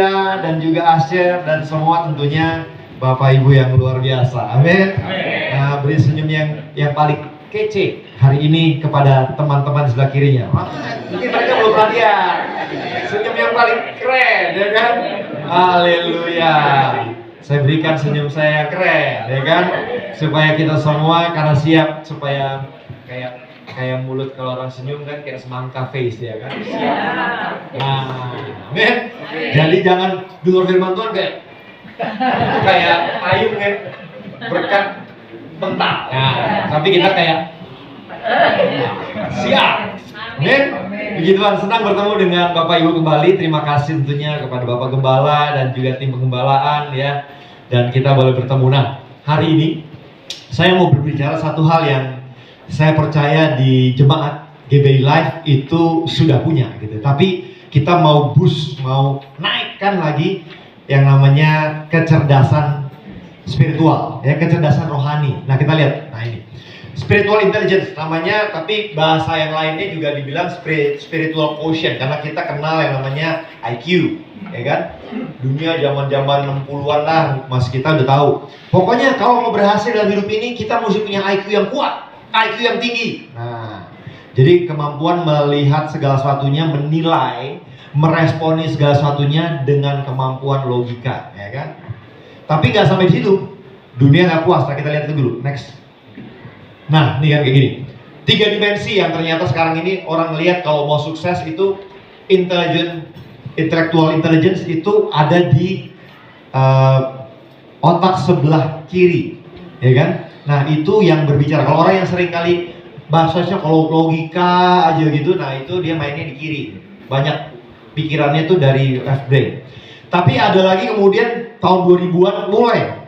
Lydia dan juga Asher dan semua tentunya Bapak Ibu yang luar biasa. Amin. Nah, beri senyum yang paling kece hari ini kepada teman-teman sebelah kirinya. Mungkin mereka belum lihat. Senyum yang paling keren, ya kan? Haleluya. Saya berikan senyum saya yang keren, ya kan? Supaya kita semua karena siap, supaya kayak mulut kalau orang senyum kan kayak semangka face, ya kan? Nah, amin. Jadi jangan dengar firman Tuhan kayak payung kan, berkat mentah. Nah, tapi kita kayak siap. Amin. Begituan, senang bertemu dengan Bapak Ibu kembali. Terima kasih tentunya kepada Bapak Gembala dan juga tim penggembalaan ya. Dan kita boleh bertemu. Nah, hari ini saya mau berbicara satu hal yang saya percaya di jemaat GBI Live itu sudah punya gitu. Tapi kita mau boost, mau naikkan lagi yang namanya kecerdasan spiritual, ya, kecerdasan rohani. Nah, kita lihat. Nah, ini spiritual intelligence namanya, tapi bahasa yang lainnya juga dibilang spiritual quotient karena kita kenal yang namanya IQ, ya kan? Dunia zaman-zaman 60-an lah, mas kita udah tahu. Pokoknya kalau mau berhasil dalam hidup ini kita mesti punya IQ yang kuat, IQ yang tinggi. Nah, jadi kemampuan melihat segala sesuatunya, menilai, meresponi segala sesuatunya dengan kemampuan logika, ya kan? Tapi nggak sampai di situ, dunia nggak puas. Nah, kita lihat itu dulu, next. Nah, ini kan kayak gini. 3 dimensi yang ternyata sekarang ini orang melihat kalau mau sukses itu intellectual intelligence itu ada di otak sebelah kiri, ya kan? Nah, itu yang berbicara. Kalau orang yang sering kali bahasanya kalau logika aja gitu, nah itu dia mainnya di kiri. Banyak pikirannya tuh dari left brain. Tapi ada lagi kemudian tahun 2000-an mulai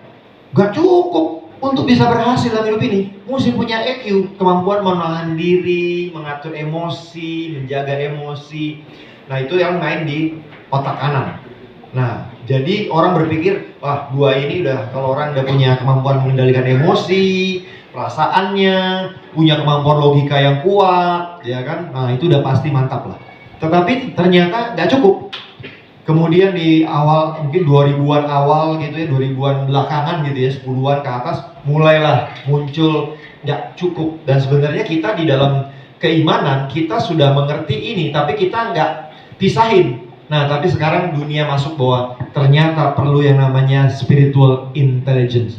gak cukup untuk bisa berhasil dalam hidup ini, mesti punya EQ, kemampuan menahan diri, mengatur emosi, menjaga emosi. Nah, itu yang main di otak kanan. Nah, jadi orang berpikir, wah, 2 ini udah, kalau orang udah punya kemampuan mengendalikan emosi, perasaannya, punya kemampuan logika yang kuat, ya kan? Nah, itu udah pasti mantap lah. Tetapi ternyata gak cukup. Kemudian di awal, mungkin 2000-an awal gitu ya, 2000-an belakangan gitu ya, 10-an ke atas, mulailah muncul nggak cukup. Dan sebenarnya kita di dalam keimanan, kita sudah mengerti ini, tapi kita nggak pisahin. Nah, tapi sekarang dunia masuk bahwa ternyata perlu yang namanya spiritual intelligence,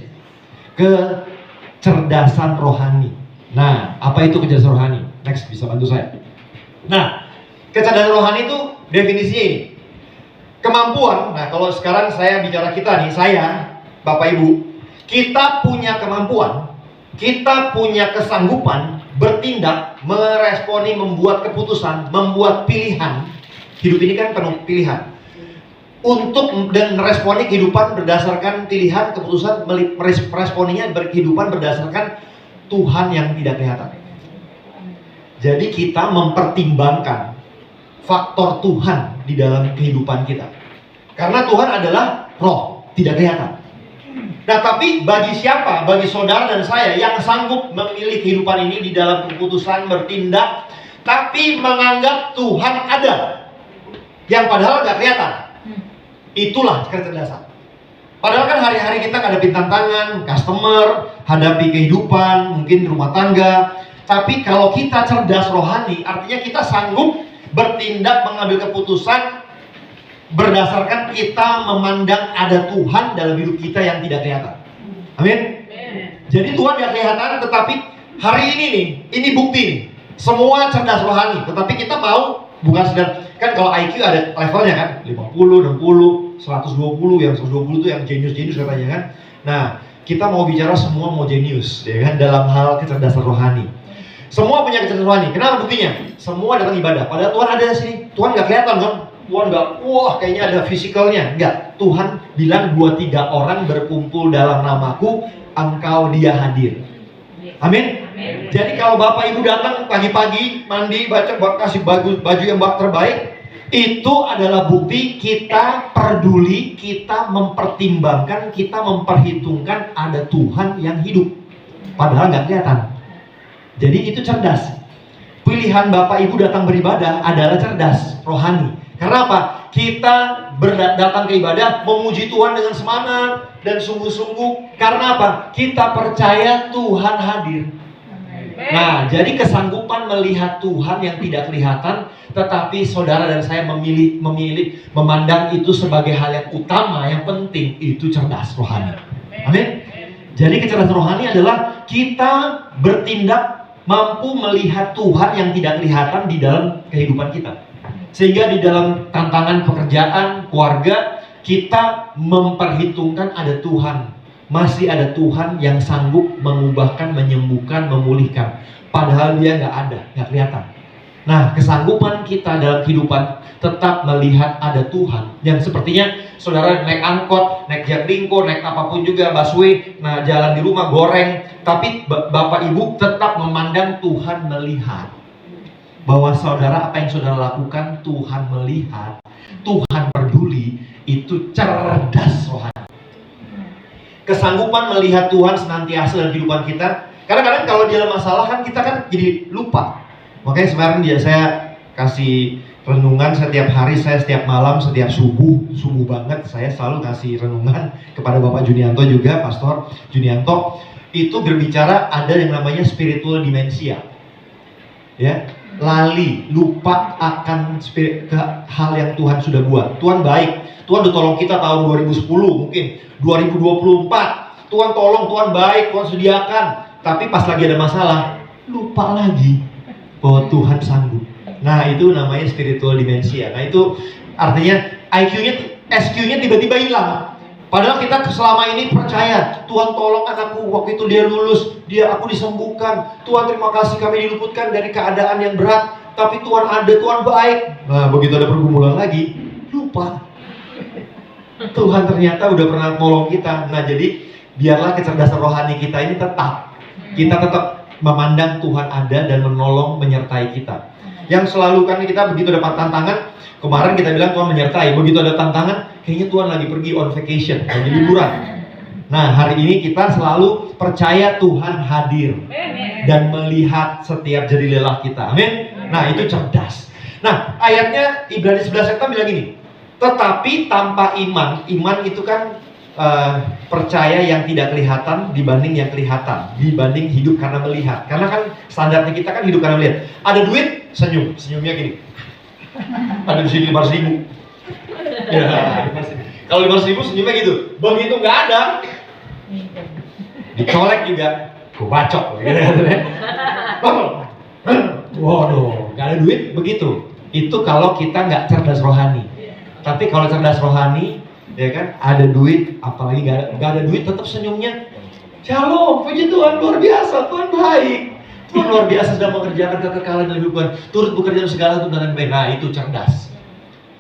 kecerdasan rohani. Nah, apa itu kecerdasan rohani? Next, bisa bantu saya. Nah, kecerdasan rohani itu definisinya ini. Kemampuan, nah kalau sekarang saya bicara kita nih, saya, Bapak Ibu, kita punya kemampuan, kita punya kesanggupan bertindak, meresponi, membuat keputusan, membuat pilihan. Hidup ini kan penuh pilihan. Untuk dan meresponi kehidupan berdasarkan pilihan, keputusan, meresponinya berkehidupan berdasarkan Tuhan yang tidak kelihatan. Jadi kita mempertimbangkan faktor Tuhan di dalam kehidupan kita. Karena Tuhan adalah roh, tidak kelihatan. Nah, tapi bagi siapa? Bagi saudara dan saya yang sanggup memilih kehidupan ini di dalam keputusan bertindak, tapi menganggap Tuhan ada, yang padahal gak kelihatan. Itulah kecerdasan. Padahal kan hari-hari kita ngadepin tantangan, customer, hadapi kehidupan, mungkin rumah tangga. Tapi kalau kita cerdas rohani, artinya kita sanggup bertindak, mengambil keputusan berdasarkan kita memandang ada Tuhan dalam hidup kita yang tidak kelihatan. Amin. Jadi Tuhan gak kelihatan, tetapi hari ini nih, ini bukti nih, semua cerdas rohani. Tetapi kita mau bukan sedang, kan kalau IQ ada levelnya kan, 50, 60, 120, yang 120 itu yang jenius katanya kan. Nah, kita mau bicara semua mau jenius, ya kan, dalam hal kecerdasan rohani. Semua punya kecerdasan rohani. Kenapa buktinya? Semua datang ibadah. Padahal Tuhan ada di sini. Tuhan nggak kelihatan kan? Tuhan nggak, wah kayaknya ada fisikalnya. Nggak. Tuhan bilang 2-3 orang berkumpul dalam namaku, engkau dia hadir. Amin. Jadi kalau Bapak Ibu datang pagi-pagi, mandi, baca, kasih baju yang terbaik, itu adalah bukti kita peduli, kita mempertimbangkan, kita memperhitungkan ada Tuhan yang hidup. Padahal nggak kelihatan. Jadi itu cerdas. Pilihan Bapak Ibu datang beribadah adalah cerdas, rohani. Karena apa? kita datang ke ibadah memuji Tuhan dengan semangat dan sungguh-sungguh. Karena apa? Kita percaya Tuhan hadir. Nah, jadi kesanggupan melihat Tuhan yang tidak kelihatan, tetapi saudara dan saya memilih memandang itu sebagai hal yang utama, yang penting, itu cerdas rohani. Amin. Jadi kecerdasan rohani adalah kita bertindak mampu melihat Tuhan yang tidak kelihatan di dalam kehidupan kita. Sehingga di dalam tantangan pekerjaan, keluarga, kita memperhitungkan ada Tuhan. Masih ada Tuhan yang sanggup mengubahkan, menyembuhkan, memulihkan. Padahal dia nggak ada, nggak kelihatan. Nah, kesanggupan kita dalam kehidupan tetap melihat ada Tuhan. Yang sepertinya saudara naik angkot, naik jaklingko, naik apapun juga, busway, nah jalan di rumah, goreng. Tapi Bapak Ibu tetap memandang Tuhan melihat. Bahwa saudara, apa yang saudara lakukan, Tuhan melihat. Tuhan peduli, itu cerdas rohani. Kesanggupan melihat Tuhan senantiasa dalam kehidupan kita. Kadang-kadang kalau dia ada masalah kan kita kan jadi lupa. Makanya sekarang saya kasih renungan setiap hari, saya setiap malam, setiap subuh banget saya selalu kasih renungan kepada Bapak Junianto juga, Pastor Junianto. Itu berbicara ada yang namanya spiritual demensia. Ya, lali, lupa akan hal yang Tuhan sudah buat. Tuhan baik. Tuhan udah tolong kita tahun 2010 mungkin 2024. Tuhan tolong, Tuhan baik, Tuhan sediakan. Tapi pas lagi ada masalah, lupa lagi bahwa Tuhan sanggup. Nah, itu namanya spiritual demensia. Nah, itu artinya SQ-nya tiba-tiba hilang. Padahal kita selama ini percaya, Tuhan tolong anakku, waktu itu dia lulus, aku disembuhkan. Tuhan terima kasih kami diluputkan dari keadaan yang berat. Tapi Tuhan ada, Tuhan baik. Nah, begitu ada pergumulan lagi, lupa. Tuhan ternyata udah pernah nolong kita. Nah, jadi biarlah kecerdasan rohani kita ini tetap. Kita tetap memandang Tuhan ada dan menolong, menyertai kita. Yang selalu kan kita begitu dapat tantangan, kemarin kita bilang Tuhan menyertai. Begitu ada tantangan, kayaknya Tuhan lagi pergi on vacation, lagi liburan. Nah, hari ini kita selalu percaya Tuhan hadir dan melihat setiap jeri lelah kita. Amin. Nah, itu cerdas. Nah, ayatnya Ibrani 11 kita bilang gini. Tetapi tanpa iman itu kan percaya yang tidak kelihatan dibanding yang kelihatan, dibanding hidup karena melihat. Karena kan standarnya kita kan hidup karena melihat. Ada duit, senyumnya gini. Ada di sini 500.000. Ya, kalau 500.000 senyumnya gitu. Begitu nggak ada, dicolek juga, gue bacok. Waduh, nggak ada duit begitu. Itu kalau kita nggak cerdas rohani. Tapi kalau cerdas rohani, ya kan, ada duit, apalagi nggak ada duit, tetap senyumnya. Shalom, puji Tuhan, luar biasa, Tuhan baik. Tuhan luar biasa sudah mengerjakan kekekalan dalam kehidupan, turut bekerja segala untuk dengan baik. Nah, itu cerdas.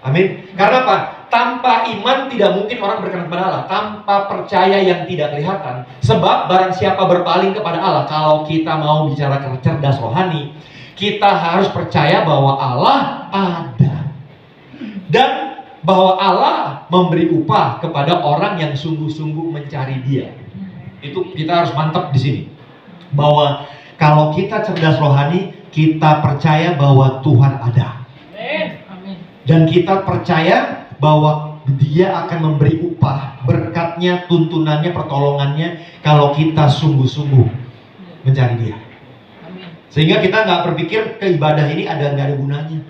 Amin. Karena apa? Tanpa iman tidak mungkin orang berkenan kepada Allah. Tanpa percaya yang tidak kelihatan. Sebab barang siapa berpaling kepada Allah, kalau kita mau bicara cerdas rohani, kita harus percaya bahwa Allah ada. Dan bahwa Allah memberi upah kepada orang yang sungguh-sungguh mencari Dia. Itu kita harus mantap di sini. Bahwa kalau kita cerdas rohani, kita percaya bahwa Tuhan ada. Dan kita percaya bahwa Dia akan memberi upah, berkatnya, tuntunannya, pertolongannya kalau kita sungguh-sungguh mencari Dia. Sehingga kita nggak berpikir ke ibadah ini nggak ada gunanya.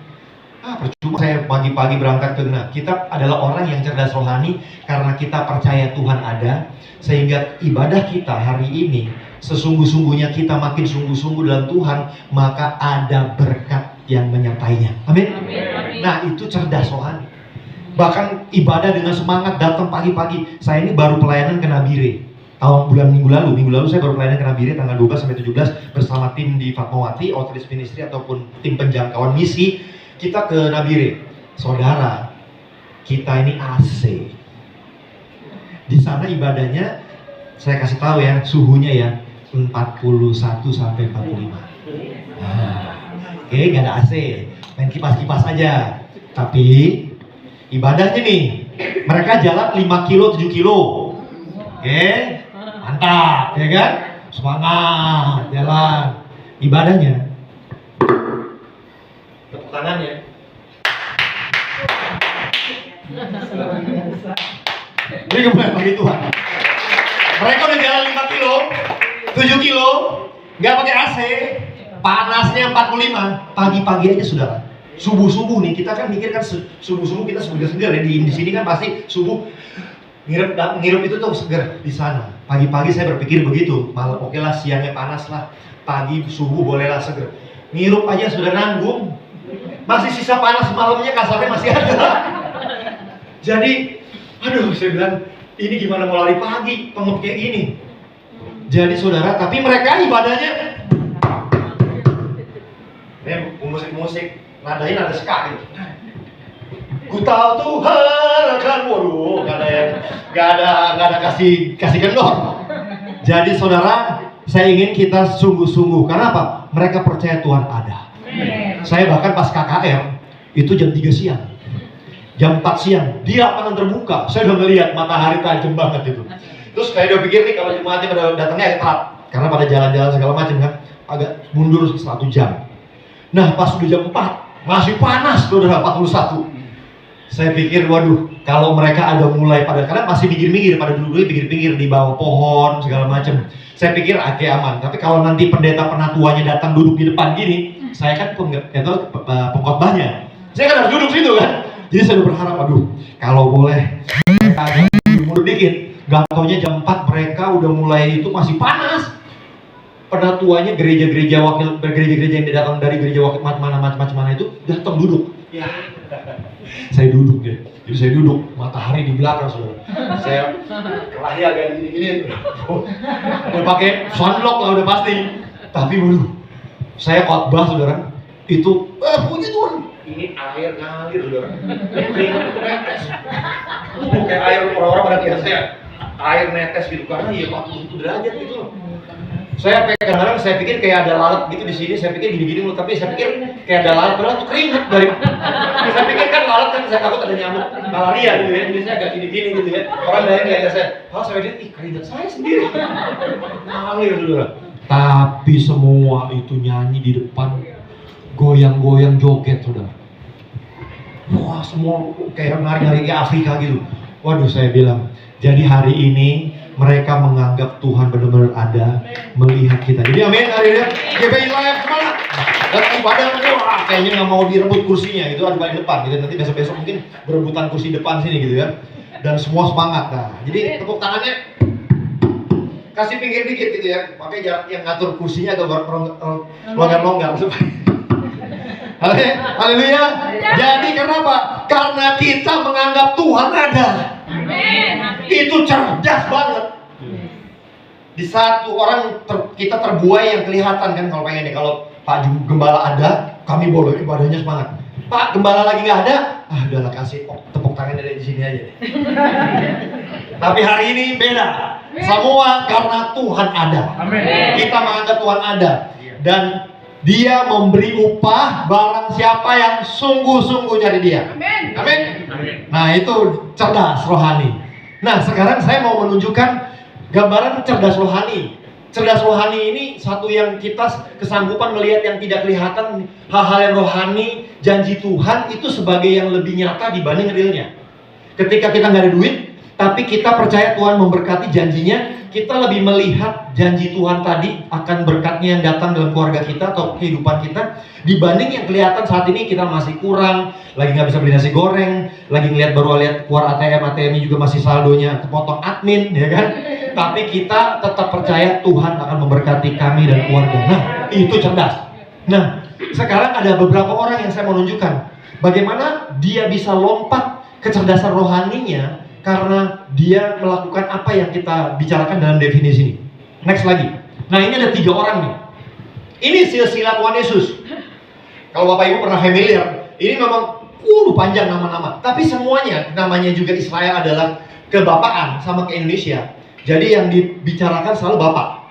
Percuma saya pagi-pagi berangkat ke gereja. Kita adalah orang yang cerdas rohani karena kita percaya Tuhan ada. Sehingga ibadah kita hari ini, sesungguh-sungguhnya kita makin sungguh-sungguh dalam Tuhan, maka ada berkat yang menyertainya. Amin. Nah, itu cerdas rohani. Bahkan ibadah dengan semangat, datang pagi-pagi. Saya ini baru pelayanan ke Nabire. Minggu lalu saya baru pelayanan ke Nabire tanggal 12 sampai 17 bersama tim di Fatmawati, Outreach Ministry ataupun tim penjangkauan misi. Kita ke Nabire. Saudara, kita ini AC. Di sana ibadahnya, saya kasih tahu ya, suhunya ya 41 sampai 45. Oke, nggak ada AC, main kipas-kipas aja. Tapi ibadahnya nih, mereka jalan 5 kilo, 7 kilo. Oke, mantap, ya kan? Semangat, jalan. Ibadahnya, tepuk tangannya. Ini kemuliaan bagi Tuhan. Mereka udah jalan 5 kilo, 7 kilo, nggak pakai AC, panasnya 45, pagi-pagi aja saudara. Subuh-subuh nih, kita kan mikir kan subuh-subuh kita segar-segar ya, di sini kan pasti subuh ngirup itu tuh segar di sana. Pagi-pagi saya berpikir begitu, malam oke lah siangnya panas lah, pagi subuh bolehlah segar. Ngirup aja sudah nanggung, masih sisa panas malamnya kasarnya masih ada. Jadi, aduh saya bilang ini gimana mau lari pagi, pengep kayak gini. Jadi saudara, tapi mereka ibadahnya musik-musik, nadanya nada ska gitu. Ku tahu Tuhan akan, waduh, gak ada kasih kendor. Jadi saudara, saya ingin kita sungguh-sungguh. Karena apa? Mereka percaya Tuhan ada. Saya bahkan pas KKR itu jam 3 siang, jam 4 siang, dia lapangan terbuka. Saya udah ngeliat matahari tajam banget itu. Terus saya udah pikir nih kalau jemaatnya pada datangnya agak telat, karena pada jalan-jalan segala macam kan, agak mundur 1 jam. Nah pas udah jam 4 masih panas, saudara, 41. Saya pikir waduh, kalau mereka ada mulai pada, karena masih pinggir-pinggir, pada dulu pinggir-pinggir di bawah pohon segala macam. Saya pikir oke aman. Tapi kalau nanti pendeta penatuannya datang duduk di depan gini, saya kan pengkhotbahnya, saya kan harus duduk situ kan. Jadi saya berharap, aduh, kalau boleh mereka agak mundur dikit. Gak taunya jam 4 mereka udah mulai itu masih panas. Penatuannya gereja-gereja yang datang dari gereja wakil macam-mana itu datang duduk. Ya. Saya duduk deh. Jadi saya duduk, matahari di belakang saudara. Saya kelahi agak gini-gini. Udah pakai sunblock lah udah pasti. Tapi waduh, saya khotbah saudara. Itu puji Tuhan. Ini air ngalir saudara. Keringat itu netes. Kayak air orang-orang pada biasa ya. Air netes gitu karena ya 40 derajat gitu loh. Saya kadang-kadang saya pikir kayak ada lalat gitu di sini, saya pikir gini-gini mulu, tapi saya pikir kayak ada lalat, padahal itu keringat dari. Saya pikir kan lalat kan, saya takut ada nyamuk malaria gitu ya, jadi saya agak gini-gini gitu ya. Orang lain lihat saya, saya lihat, ih keringat saya sendiri. Ngalir saudara. Tapi semua itu nyanyi di depan, goyang-goyang joget saudara. Wah semua kayak nari-nari kayak Afrika gitu. Waduh saya bilang, jadi hari ini mereka menganggap Tuhan benar-benar ada, melihat kita. Jadi amin, hari ini GPI Live semangat. Dan ibadah wah kayaknya nggak mau direbut kursinya gitu, ada di depan gitu. Nanti besok-besok mungkin berebutan kursi depan sini gitu ya. Dan semua semangat. Nah, jadi tepuk tangannya kasih pinggir dikit gitu ya. Pakai jarak yang ngatur kursinya agak longgar-longgar supaya. Haleluya. Jadi kenapa? Karena kita menganggap Tuhan ada. Itu cerdas banget. Di satu orang kita terbuai yang kelihatan kan kalau pengen nih, kalau Pak Gembala ada, kami boleh ibadahnya semangat. Pak Gembala lagi nggak ada, udahlah kasih tepuk tangan dari sini aja deh. Tapi hari ini beda. Semua karena Tuhan ada. Kita menganggap Tuhan ada dan Dia memberi upah barang siapa yang sungguh-sungguh cari Dia. Amin. Nah itu cerdas rohani. Nah sekarang saya mau menunjukkan gambaran cerdas rohani. Cerdas rohani ini satu yang kita kesanggupan melihat yang tidak kelihatan, hal-hal yang rohani, janji Tuhan itu sebagai yang lebih nyata dibanding realnya. Ketika kita nggak ada duit, tapi kita percaya Tuhan memberkati janjinya, kita lebih melihat janji Tuhan tadi akan berkatnya yang datang dalam keluarga kita atau kehidupan kita dibanding yang kelihatan saat ini kita masih kurang, lagi nggak bisa beli nasi goreng, lagi baru lihat keluar ATM-nya juga masih saldonya kepotong admin, ya kan? Tapi kita tetap percaya Tuhan akan memberkati kami dan keluarga. Nah, itu cerdas. Nah, sekarang ada beberapa orang yang saya mau tunjukkan bagaimana dia bisa lompat kecerdasan rohaninya karena dia melakukan apa yang kita bicarakan dalam definisi ini. Next lagi. Nah ini ada 3 orang nih. Ini silsilah Tuhan Yesus. Kalau Bapak Ibu pernah familiar, ini memang panjang nama-nama. Tapi semuanya namanya juga Israel adalah kebapaan sama ke Indonesia. Jadi yang dibicarakan selalu Bapak.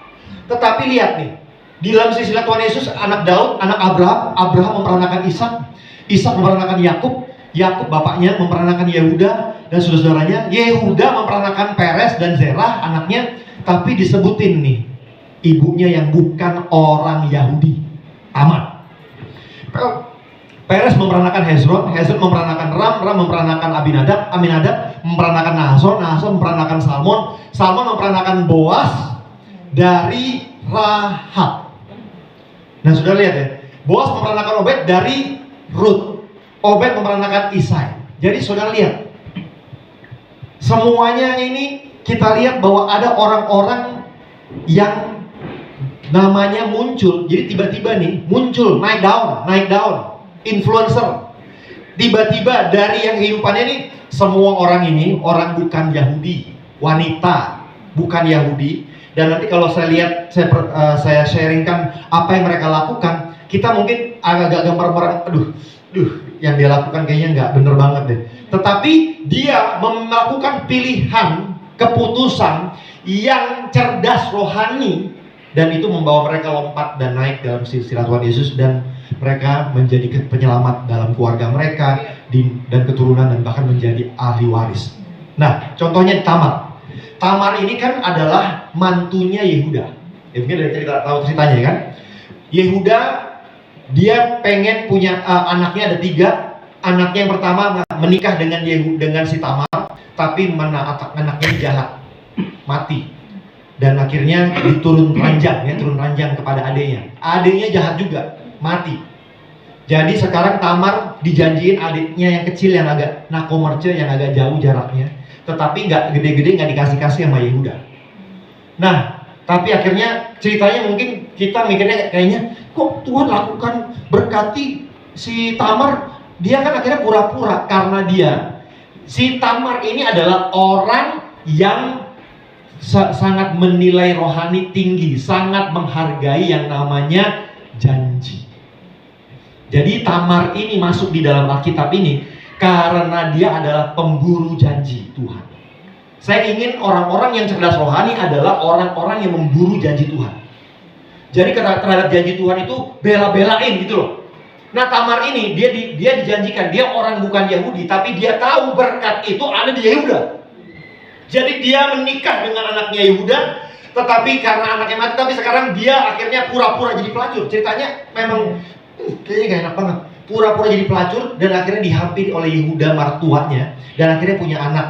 Tetapi lihat nih, di dalam silsilah Tuhan Yesus anak Daud, anak Abraham, Abraham memperanakan Ishak, Ishak memperanakan Yakub, Yakub bapaknya memperanakan Yehuda dan saudara-saudaranya, Yehuda memperanakan Peres dan Zerah anaknya, tapi disebutin nih ibunya yang bukan orang Yahudi. Aman. Peres memeranakan Hezron, Hezron memeranakan Ram, Ram memeranakan Aminadab, Aminadab memeranakan Nahson, Nahson memeranakan Salmon, Salmon memeranakan Boas dari Rahab. Nah, sudah lihat ya, Boas memeranakan Obed dari Rut, Obed memeranakan Isai. Jadi saudara lihat, semuanya ini kita lihat bahwa ada orang-orang yang namanya muncul. Jadi tiba-tiba nih muncul, naik daun, influencer. Tiba-tiba dari yang kehidupannya ini, semua orang ini orang bukan Yahudi, wanita bukan Yahudi. Dan nanti kalau saya lihat, saya sharingkan apa yang mereka lakukan, kita mungkin agak gambar-gambar, yang dia lakukan kayaknya nggak bener banget deh. Tetapi dia melakukan pilihan, keputusan yang cerdas rohani, dan itu membawa mereka lompat dan naik dalam silsilah Tuhan Yesus, dan mereka menjadi penyelamat dalam keluarga mereka dan keturunan, dan bahkan menjadi ahli waris. Nah, contohnya Tamar. Tamar ini kan adalah mantunya Yehuda. Ya, mungkin dari cerita tahu ceritanya kan. Yehuda dia pengen punya anaknya ada 3. Anaknya yang pertama menikah dengan si Tamar, tapi anaknya jahat, mati. Dan akhirnya turun ranjang kepada adiknya. Adiknya jahat juga, mati. Jadi sekarang Tamar dijanjiin adiknya yang kecil yang agak nakomerce, yang agak jauh jaraknya, tetapi nggak gede-gede, nggak dikasih sama Yehuda. Nah, tapi akhirnya ceritanya mungkin kita mikirnya kayaknya kok Tuhan lakukan berkati si Tamar, dia kan akhirnya pura-pura karena si Tamar ini adalah orang yang sangat menilai rohani tinggi, sangat menghargai yang namanya janji. Jadi Tamar ini masuk di dalam Alkitab ini karena dia adalah pemburu janji Tuhan. Saya ingin orang-orang yang cerdas rohani adalah orang-orang yang memburu janji Tuhan. Jadi terhadap janji Tuhan itu bela-belain gitu loh. Nah, Tamar ini dia dijanjikan, dia orang bukan Yahudi, tapi dia tahu berkat itu ada di Yehuda. Jadi dia menikah dengan anaknya Yehuda, tetapi karena anaknya mati, tapi sekarang dia akhirnya pura-pura jadi pelacur. Ceritanya memang kayaknya gak enak banget. Pura-pura jadi pelacur dan akhirnya dihampiri oleh Yehuda mertuanya, dan akhirnya punya anak.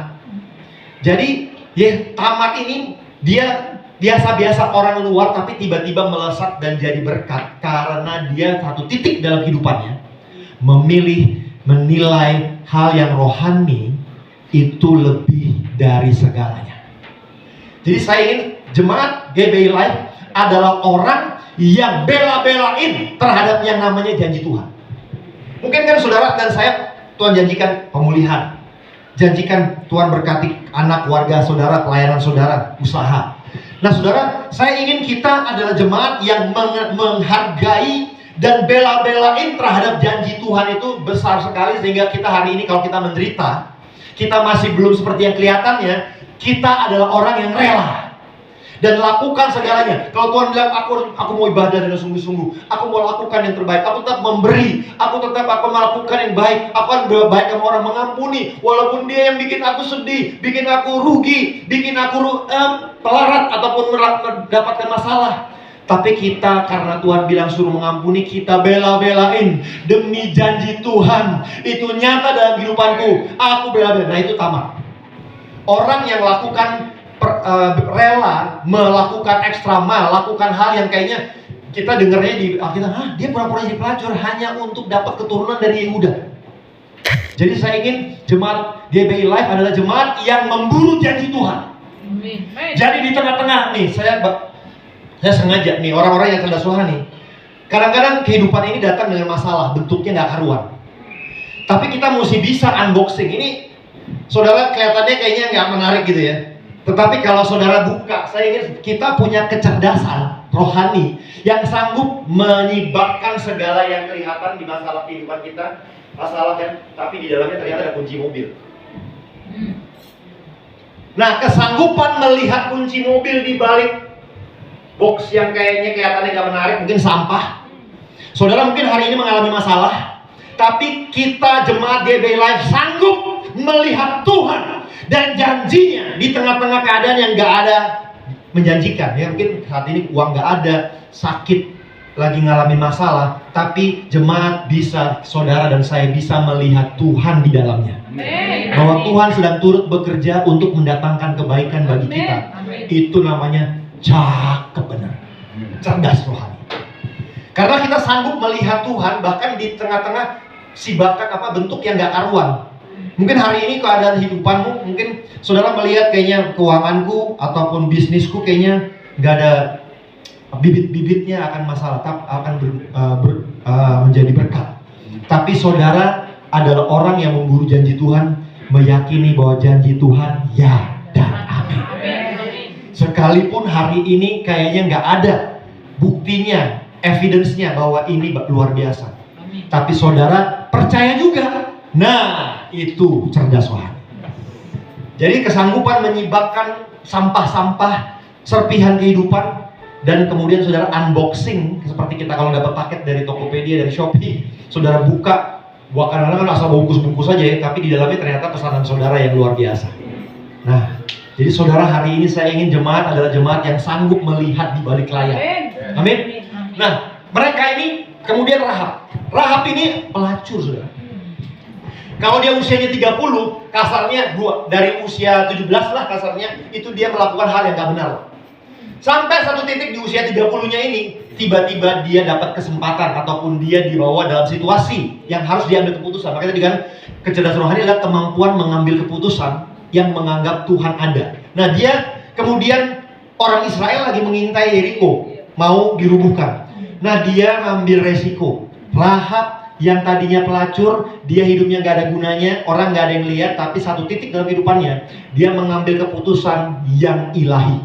Jadi Tamar ini dia biasa-biasa orang luar, tapi tiba-tiba melesat dan jadi berkat karena dia satu titik dalam hidupannya memilih menilai hal yang rohani itu lebih dari segalanya. Jadi saya ingin jemaat GBI Life adalah orang yang bela-belain terhadap yang namanya janji Tuhan. Mungkin kan saudara dan saya, Tuhan janjikan pemulihan, janjikan Tuhan berkati anak, keluarga saudara, pelayanan saudara, usaha. Nah saudara, saya ingin kita adalah jemaat yang menghargai dan bela-belain terhadap janji Tuhan itu besar sekali, sehingga kita hari ini kalau kita menderita, kita masih belum seperti yang kelihatannya, kita adalah orang yang rela dan lakukan segalanya. Kalau Tuhan bilang aku mau ibadah dengan sungguh-sungguh, aku mau lakukan yang terbaik, aku tetap memberi, aku tetap akan melakukan yang baik, aku akan berbaik sama orang, mengampuni walaupun dia yang bikin aku sedih, bikin aku rugi, bikin aku pelarat ataupun mendapatkan masalah. Tapi kita karena Tuhan bilang suruh mengampuni, kita bela-belain demi janji Tuhan itu nyata dalam kehidupanku, aku bela-belain. Nah itu Tamar, orang yang lakukan rela melakukan ekstra mile, lakukan hal yang kayaknya kita dengarnya di Alkitab, dia pura-pura jadi pelacur hanya untuk dapat keturunan dari Yehuda. Jadi saya ingin jemaat GBI Life adalah jemaat yang memburu janji Tuhan. Jadi di tengah-tengah nih, saya sengaja nih orang-orang yang cerdas rohani. Kadang-kadang kehidupan ini datang dengan masalah, bentuknya nggak karuan. Tapi kita mesti bisa unboxing ini. Saudara kelihatannya kayaknya nggak menarik gitu ya. Tetapi kalau saudara buka, saya ingin kita punya kecerdasan rohani yang sanggup menyibakkan segala yang kelihatan di masalah kehidupan kita. Masalah kan, tapi di dalamnya ternyata ada kunci mobil. Nah, kesanggupan melihat kunci mobil di balik box yang kayaknya kelihatannya gak menarik, mungkin sampah. Saudara mungkin hari ini mengalami masalah, tapi kita jemaat GBI Life sanggup melihat Tuhan dan janjinya di tengah-tengah keadaan yang gak ada menjanjikan. Ya mungkin saat ini uang gak ada, sakit, lagi ngalamin masalah, tapi jemaat bisa, saudara dan saya bisa melihat Tuhan di dalamnya. Bahwa Tuhan sedang turut bekerja untuk mendatangkan kebaikan bagi kita. Itu namanya cakep benar, cerdas rohani. Karena kita sanggup melihat Tuhan bahkan di tengah-tengah sibakan bentuk yang gak karuan. Mungkin hari ini keadaan hidupanmu, mungkin saudara melihat kayaknya keuanganku ataupun bisnisku kayaknya gak ada bibit-bibitnya akan masalah, akan menjadi berkat. Tapi saudara adalah orang yang memburu janji Tuhan, meyakini bahwa janji Tuhan ya dan amin. Sekalipun hari ini kayaknya gak ada buktinya, evidence-nya bahwa ini luar biasa. Tapi saudara percaya juga. Nah, itu cerdas rohani. Jadi kesanggupan menyibakkan sampah-sampah serpihan kehidupan, dan kemudian saudara unboxing seperti kita kalau dapat paket dari Tokopedia, dari Shopee, saudara buka, kadang-kadang asal bungkus-bungkus saja ya, tapi di dalamnya ternyata pesanan saudara yang luar biasa. Nah, jadi saudara, hari ini saya ingin jemaat adalah jemaat yang sanggup melihat di balik layar. Amin. Nah, mereka ini kemudian Rahab ini pelacur, saudara. Kalau dia usianya 30, kasarnya dari usia 17 lah kasarnya, itu dia melakukan hal yang gak benar. Sampai satu titik di usia 30-nya ini, tiba-tiba dia dapat kesempatan ataupun dia dibawa dalam situasi yang harus diambil keputusan. Makanya tadi kan, kecerdasan rohani adalah kemampuan mengambil keputusan yang menganggap Tuhan ada. Nah, dia kemudian orang Israel lagi mengintai Yeriko, mau dirubuhkan. Nah, dia ngambil resiko. Rahab yang tadinya pelacur, dia hidupnya gak ada gunanya, orang gak ada yang lihat, tapi satu titik dalam kehidupannya, dia mengambil keputusan yang ilahi.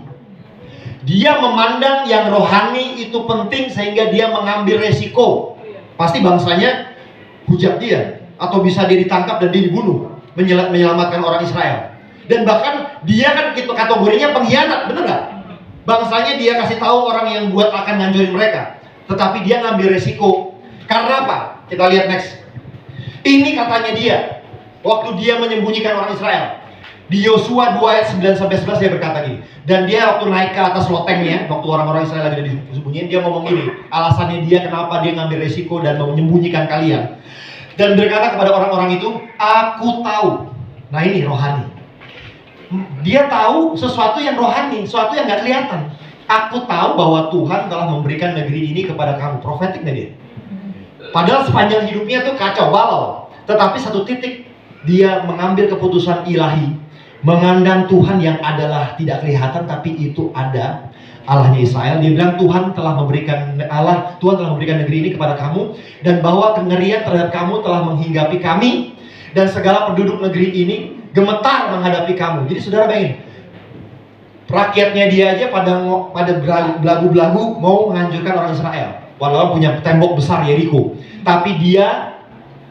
Dia memandang yang rohani itu penting sehingga dia mengambil resiko. Pasti bangsanya hujat dia, atau bisa dia ditangkap dan dia dibunuh, menyelamatkan orang Israel. Dan bahkan dia kan kategorinya pengkhianat, bener gak? Bangsanya dia kasih tahu orang yang buat akan ngancurin mereka, tetapi dia ngambil resiko. Karena apa? Kita lihat next. Ini katanya dia, waktu dia menyembunyikan orang Israel. Di Yosua 2 ayat 9-11 dia berkata gini. Dan dia waktu naik ke atas lotengnya, waktu orang-orang Israel lagi disembunyiin, dia ngomong gini. Alasannya dia kenapa dia ngambil resiko dan mau menyembunyikan kalian. Dan berkata kepada orang-orang itu, aku tahu. Nah, ini rohani. Dia tahu sesuatu yang rohani, sesuatu yang gak kelihatan. Aku tahu bahwa Tuhan telah memberikan negeri ini kepada kamu. Profetik gak dia? Padahal sepanjang hidupnya tuh kacau balau. Tetapi satu titik dia mengambil keputusan ilahi, mengandang Tuhan yang adalah tidak kelihatan tapi itu ada, Allahnya Israel. Dia bilang Tuhan telah memberikan negeri ini kepada kamu, dan bahwa kengerian terhadap kamu telah menghinggapi kami, dan segala penduduk negeri ini gemetar menghadapi kamu. Jadi saudara bayangin, rakyatnya dia aja pada belagu-belagu mau menghancurkan orang Israel. Walau punya tembok besar Yeriko, tapi dia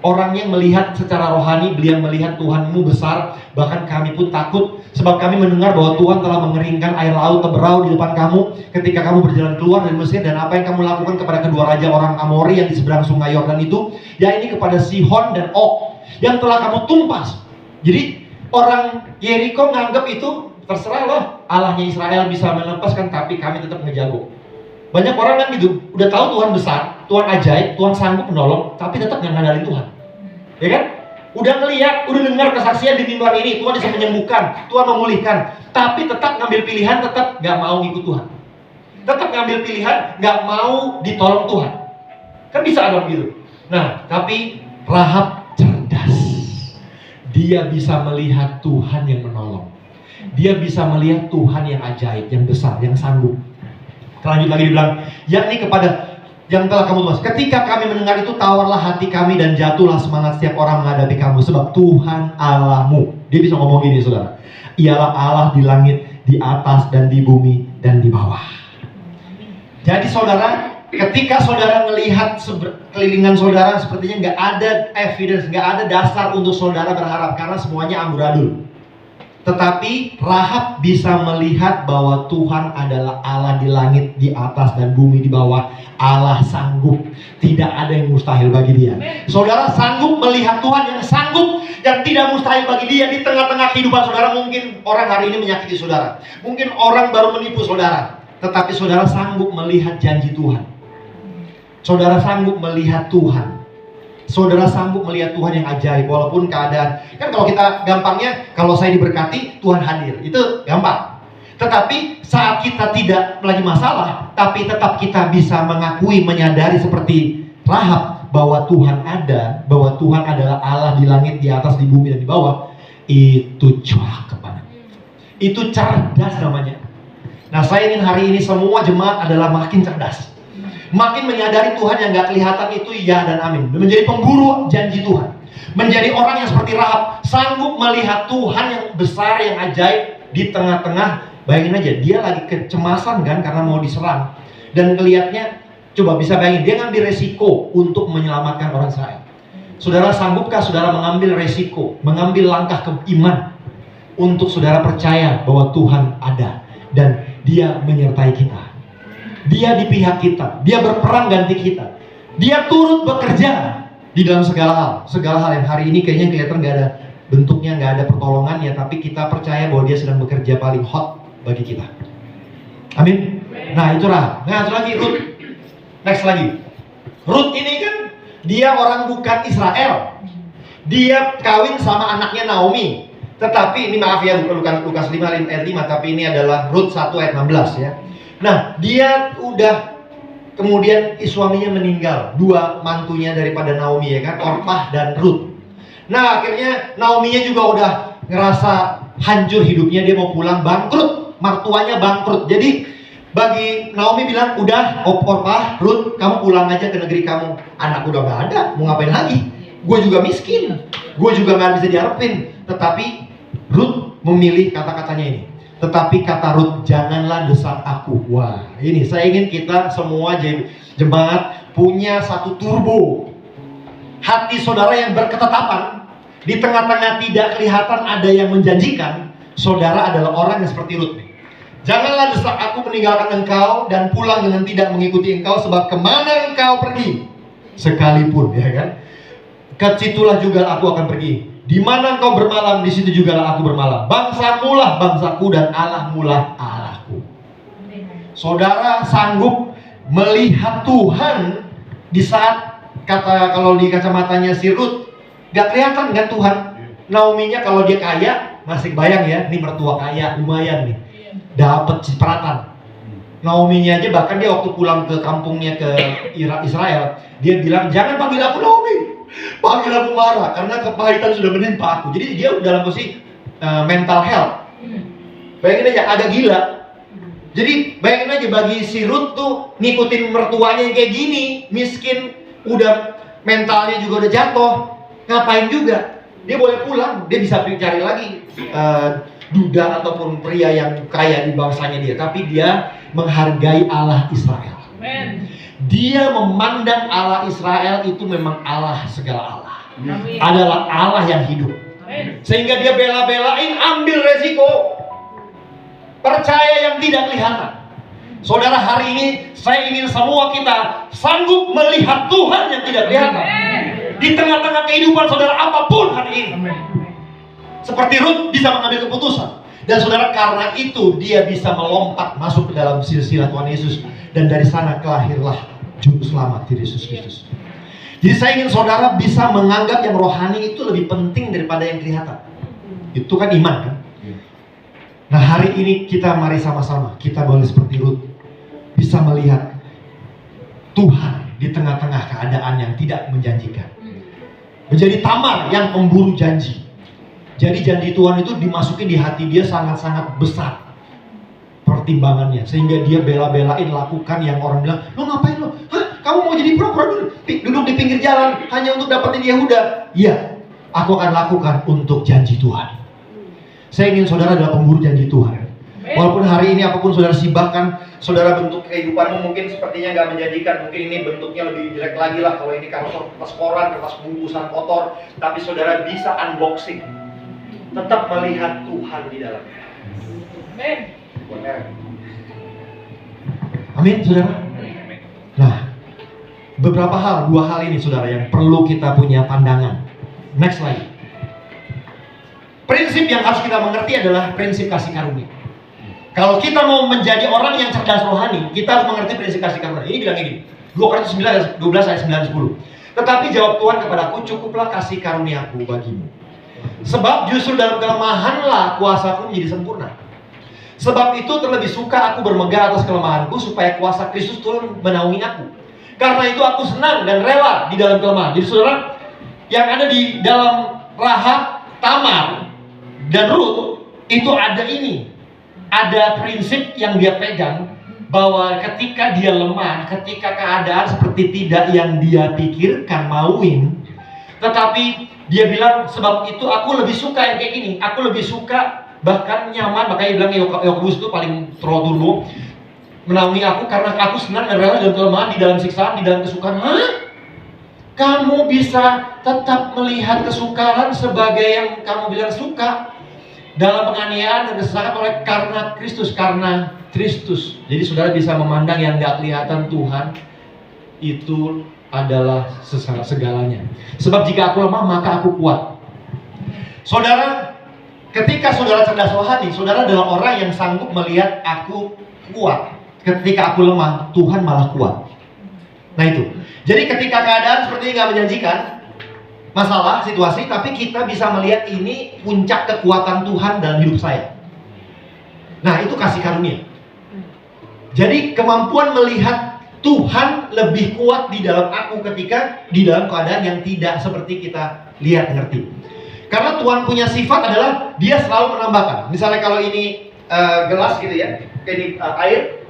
orang yang melihat secara rohani, beliau melihat Tuhanmu besar, bahkan kami pun takut sebab kami mendengar bahwa Tuhan telah mengeringkan air laut teberau di depan kamu ketika kamu berjalan keluar dari Mesir, dan apa yang kamu lakukan kepada kedua raja orang Amori yang di seberang sungai Yordan itu, ya ini kepada Sihon dan Og yang telah kamu tumpas. Jadi orang Yeriko nganggap itu terserah loh, Allahnya Israel bisa melepaskan, tapi kami tetap ngejago. Banyak orang kan gitu, udah tahu Tuhan besar, Tuhan ajaib, Tuhan sanggup menolong, tapi tetap nggak ngandalin Tuhan. Ya kan? Udah ngelihat, udah dengar kesaksian di mimbar ini, Tuhan bisa menyembuhkan, Tuhan memulihkan, tapi tetap ngambil pilihan, tetap nggak mau ngikut Tuhan. Tetap ngambil pilihan, nggak mau ditolong Tuhan. Kan bisa ada gitu. Nah, tapi Rahab cerdas. Dia bisa melihat Tuhan yang menolong. Dia bisa melihat Tuhan yang ajaib, yang besar, yang sanggup. Lanjut lagi dibilang, yakni kepada yang telah kamu tumas. Ketika kami mendengar itu, tawarlah hati kami dan jatuhlah semangat setiap orang menghadapi kamu, sebab Tuhan Allahmu. Dia bisa ngomong gini, saudara. Ialah Allah di langit, di atas dan di bumi dan di bawah. Jadi saudara, ketika saudara melihat kelilingan saudara, sepertinya nggak ada evidence, nggak ada dasar untuk saudara berharap karena semuanya amburadul. Tetapi Rahab bisa melihat bahwa Tuhan adalah Allah di langit, di atas dan bumi di bawah. Allah sanggup, tidak ada yang mustahil bagi dia. Saudara sanggup melihat Tuhan yang sanggup, yang tidak mustahil bagi dia di tengah-tengah kehidupan saudara. Mungkin orang hari ini menyakiti saudara, mungkin orang baru menipu saudara, tetapi saudara sanggup melihat janji Tuhan. Saudara sanggup melihat Tuhan. Saudara sanggup melihat Tuhan yang ajaib walaupun keadaan. Kan kalau kita gampangnya, kalau saya diberkati, Tuhan hadir. Itu gampang. Tetapi saat kita tidak lagi masalah, tapi tetap kita bisa mengakui, menyadari seperti Rahab bahwa Tuhan ada, bahwa Tuhan adalah Allah di langit, di atas, di bumi, dan di bawah. Itu cakep banget. Itu cerdas namanya. Nah, saya ingin hari ini semua jemaat adalah makin cerdas, makin menyadari Tuhan yang gak kelihatan itu ya dan amin. Menjadi pemburu janji Tuhan, menjadi orang yang seperti Rahab, sanggup melihat Tuhan yang besar, yang ajaib di tengah-tengah. Bayangin aja, dia lagi kecemasan kan karena mau diserang, dan ngelihatnya, coba bisa bayangin, dia ngambil resiko untuk menyelamatkan orang Israel. Saudara, sanggupkah saudara mengambil resiko, mengambil langkah iman untuk saudara percaya bahwa Tuhan ada dan Dia menyertai kita, Dia di pihak kita, Dia berperang ganti kita, Dia turut bekerja di dalam segala hal yang hari ini kayaknya kelihatan gak ada bentuknya, gak ada pertolongannya, tapi kita percaya bahwa Dia sedang bekerja paling hot bagi kita. Amin. Nah, itu Rahab. Nah, itu lagi Ruth. Next lagi, Ruth ini kan dia orang bukan Israel, dia kawin sama anaknya Naomi. Tetapi ini maaf ya, bukan Lukas 5 ayat 5, tapi ini adalah Rut 1 ayat 16 ya. Nah, dia udah kemudian suaminya meninggal, dua mantunya daripada Naomi ya kan, Orpah dan Rut. Nah, akhirnya Naominya juga udah ngerasa hancur hidupnya, dia mau pulang, bangkrut, mertuanya bangkrut. Jadi bagi Naomi bilang, udah Orpah, Rut, kamu pulang aja ke negeri kamu. Anak udah gak ada, mau ngapain lagi? Gue juga miskin, gue juga gak bisa diharapin. Tetapi Rut memilih kata-katanya ini. Tetapi kata Rut, janganlah desak aku. Wah, ini saya ingin kita semua jemaat punya satu turbo. Hati saudara yang berketetapan. Di tengah-tengah tidak kelihatan ada yang menjanjikan. Saudara adalah orang yang seperti Rut. Janganlah desak aku meninggalkan engkau dan pulang dengan tidak mengikuti engkau, sebab kemana engkau pergi sekalipun, ya kan, kesitulah juga aku akan pergi. Di mana engkau bermalam, di situ jugalah aku bermalam. Bangsamu lah bangsaku dan Allahmu lah Allahku. Saudara sanggup melihat Tuhan di saat kalau di kacamatanya si Rut gak kelihatan kan Tuhan. Naominya kalau dia kaya masih bayang ya, ini mertua kaya lumayan nih, dapat cipratan. Naominya aja bahkan dia waktu pulang ke kampungnya ke Israel, dia bilang jangan panggil aku Naomi, panggil aku Mara, karena kepahitan sudah menimpa aku. Jadi dia dalam posisi mental health. Bayangin aja, agak gila. Jadi bayangin aja, bagi si Rut tuh ngikutin mertuanya yang kayak gini, miskin, udah mentalnya juga udah jatuh, ngapain juga? Dia boleh pulang, dia bisa cari lagi duda ataupun pria yang kaya di bangsanya dia, tapi dia menghargai Allah Israel. Amen. Dia memandang Allah Israel itu memang Allah segala Allah. Amin. Adalah Allah yang hidup. Amin. Sehingga dia bela-belain ambil resiko, percaya yang tidak kelihatan. Saudara, hari ini saya ingin semua kita sanggup melihat Tuhan yang tidak kelihatan. Amin. Di tengah-tengah kehidupan saudara apapun hari ini. Amin. Seperti Rut bisa mengambil keputusan. Dan saudara, karena itu dia bisa melompat masuk ke dalam silsilah Tuhan Yesus. Dan dari sana kelahirlah Juru Selamat Yesus Kristus. Jadi saya ingin saudara bisa menganggap yang rohani itu lebih penting daripada yang kelihatan. Itu kan iman kan. Nah, hari ini kita mari sama-sama, kita boleh seperti Rut, bisa melihat Tuhan di tengah-tengah keadaan yang tidak menjanjikan. Menjadi Tamar yang memburu janji. Jadi janji Tuhan itu dimasukin di hati dia sangat-sangat besar pertimbangannya, sehingga dia bela-belain lakukan yang orang bilang, lo ngapain lo? Hah? Kamu mau jadi pura-pura duduk di pinggir jalan hanya untuk dapetin Yehuda? Iya, aku akan lakukan untuk janji Tuhan. Saya ingin saudara adalah pemburu janji Tuhan. Walaupun hari ini apapun saudara sibakkan, saudara bentuk kehidupanmu mungkin sepertinya gak menjanjikan. Mungkin ini bentuknya lebih jelek lagi lah, kalau ini kertas koran, kertas bungkusan kotor. Tapi saudara bisa unboxing, tetap melihat Tuhan di dalamnya. Amin, saudara. Nah, beberapa hal, dua hal ini saudara yang perlu kita punya pandangan. Next slide. Prinsip yang harus kita mengerti adalah prinsip kasih karunia. Kalau kita mau menjadi orang yang cerdas rohani, kita harus mengerti prinsip kasih karunia. Ini bilang gini, 2 Korintus 9 ayat 12 ayat 9 10. Tetapi jawab Tuhan kepadaku, cukuplah kasih karuniaku bagimu. Sebab justru dalam kelemahanlah kuasaku menjadi sempurna. Sebab itu terlebih suka aku bermegah atas kelemahanku, supaya kuasa Kristus turun menaungi aku. Karena itu aku senang dan rela di dalam kelemahan. Jadi saudara, yang ada di dalam Rahab, Tamar, dan Ruth, itu ada ini. Ada prinsip yang dia pegang, bahwa ketika dia lemah, ketika keadaan seperti tidak yang dia pikirkan mauin, tetapi dia bilang, sebab itu aku lebih suka yang kayak gini. Aku lebih suka, bahkan nyaman, makanya dia bilang Yakobus itu paling dulu menaungi aku karena aku senang dan rela dalam kelemahan, di dalam siksaan, di dalam kesukaran. Hah? Kamu bisa tetap melihat kesukaran sebagai yang kamu bilang suka dalam penganiayaan dan kesesakan oleh karena Kristus. Jadi saudara bisa memandang yang gak kelihatan Tuhan itu adalah segalanya. Sebab jika aku lemah maka aku kuat. Saudara, ketika saudara cerdas rohani, saudara adalah orang yang sanggup melihat aku kuat. Ketika aku lemah, Tuhan malah kuat. Nah itu. Jadi ketika keadaan seperti ini gak menjanjikan, masalah, situasi, tapi kita bisa melihat ini puncak kekuatan Tuhan dalam hidup saya. Nah itu kasih karunia. Jadi kemampuan melihat Tuhan lebih kuat di dalam aku ketika di dalam keadaan yang tidak seperti kita lihat ngerti. Karena Tuhan punya sifat adalah dia selalu menambahkan. Misalnya kalau ini gelas gitu ya, ini air.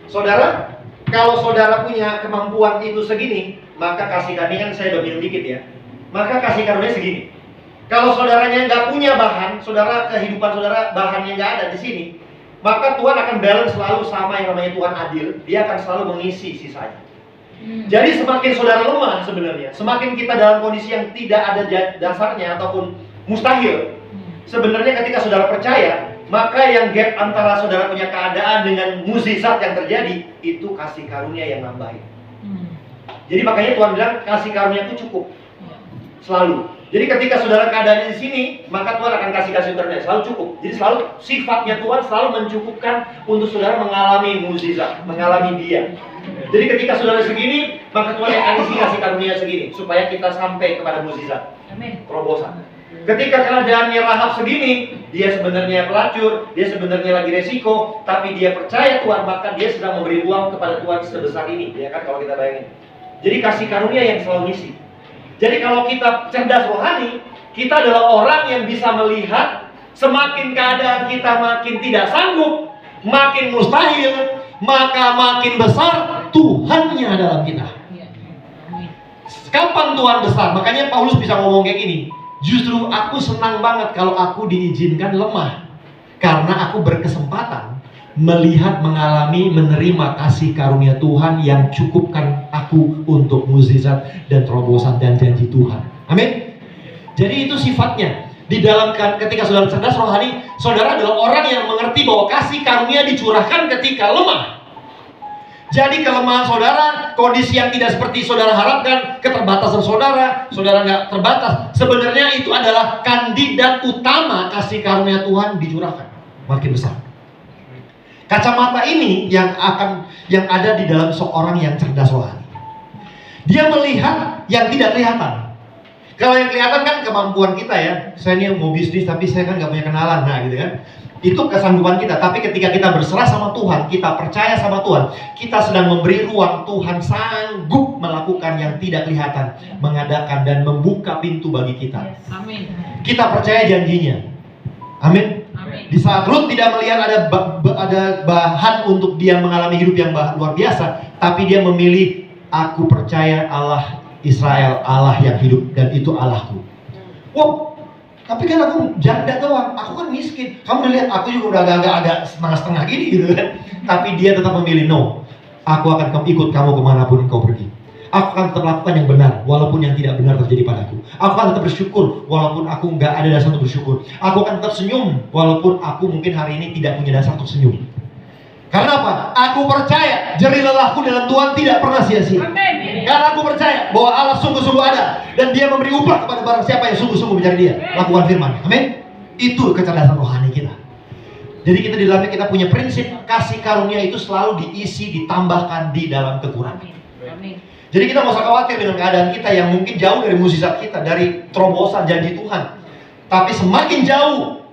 Saudara, kalau saudara punya kemampuan itu segini, maka kasih karunia, kan saya udah minum dikit ya, maka kasih karunia segini. Kalau saudaranya nggak punya bahan, saudara kehidupan saudara bahannya nggak ada di sini, maka Tuhan akan balance selalu sama yang namanya Tuhan adil. Dia akan selalu mengisi sisanya. Jadi semakin saudara lemah sebenarnya, semakin kita dalam kondisi yang tidak ada dasarnya ataupun mustahil, sebenarnya ketika saudara percaya, maka yang gap antara saudara punya keadaan dengan mukjizat yang terjadi, itu kasih karunia yang nambahin. Jadi makanya Tuhan bilang kasih karunia itu cukup selalu. Jadi ketika saudara keadaannya di sini, maka Tuhan akan kasih karunia selalu cukup. Jadi selalu sifatnya Tuhan selalu mencukupkan untuk saudara mengalami mukjizat, mengalami Dia. Jadi ketika saudara segini, maka Tuhan akan kasih karunia segini supaya kita sampai kepada mukjizat. Terobosan. Ketika keadaannya Rahab segini, dia sebenarnya pelacur, dia sebenarnya lagi resiko, tapi dia percaya Tuhan, maka dia sedang memberi uang kepada Tuhan sebesar ini, ya kan, kalau kita bayangin. Jadi kasih karunia yang selalu ngisi. Jadi kalau kita cerdas rohani, kita adalah orang yang bisa melihat semakin keadaan kita makin tidak sanggup, makin mustahil, maka makin besar Tuhannya dalam kita. Kapan Tuhan besar? Makanya Paulus bisa ngomong kayak gini. Justru aku senang banget kalau aku diizinkan lemah, karena aku berkesempatan melihat, mengalami, menerima kasih karunia Tuhan yang cukupkan aku untuk mukjizat dan terobosan dan janji Tuhan. Amin. Jadi itu sifatnya. Di dalam ketika saudara cerdas rohani, saudara adalah orang yang mengerti bahwa kasih karunia dicurahkan ketika lemah. Jadi kelemahan saudara, kondisi yang tidak seperti saudara harapkan, keterbatasan saudara nggak terbatas. Sebenarnya itu adalah kandidat utama kasih karunia Tuhan dicurahkan makin besar. Kacamata ini yang ada di dalam seorang yang cerdas rohani. Dia melihat yang tidak kelihatan. Kalau yang kelihatan kan kemampuan kita ya. Saya ini mau bisnis tapi saya kan nggak punya kenalan, nah gitu kan. Itu kesanggupan kita. Tapi ketika kita berserah sama Tuhan, kita percaya sama Tuhan, kita sedang memberi ruang. Tuhan sanggup melakukan yang tidak kelihatan, mengadakan dan membuka pintu bagi kita. Amin. Kita percaya janjinya. Amin. Di saat Ruth tidak melihat ada bahan untuk dia mengalami hidup yang luar biasa, tapi dia memilih, aku percaya Allah Israel, Allah yang hidup, dan itu Allahku. Wow. Tapi kan aku janda doang, aku kan miskin. Kamu udah lihat, aku juga udah agak setengah-setengah gini gitu kan. Tapi dia tetap memilih, no, aku akan ikut kamu kemanapun kau pergi. Aku akan tetap lakukan yang benar, walaupun yang tidak benar terjadi padaku. Aku akan tetap bersyukur, walaupun aku nggak ada dasar untuk bersyukur. Aku akan tetap senyum, walaupun aku mungkin hari ini tidak punya dasar untuk senyum. Karena apa? Aku percaya jerih lelahku dalam Tuhan tidak pernah sia-sia. Karena aku percaya bahwa Allah sungguh-sungguh ada, dan Dia memberi upah kepada barang siapa yang sungguh-sungguh mencari Dia. Lakukan firman. Amin. Itu kecerdasan rohani kita. Jadi kita di dalamnya kita punya prinsip kasih karunia itu selalu diisi, ditambahkan di dalam kekurangan. Jadi kita nggak usah khawatir dengan keadaan kita yang mungkin jauh dari mukjizat kita, dari terobosan janji Tuhan. Tapi semakin jauh,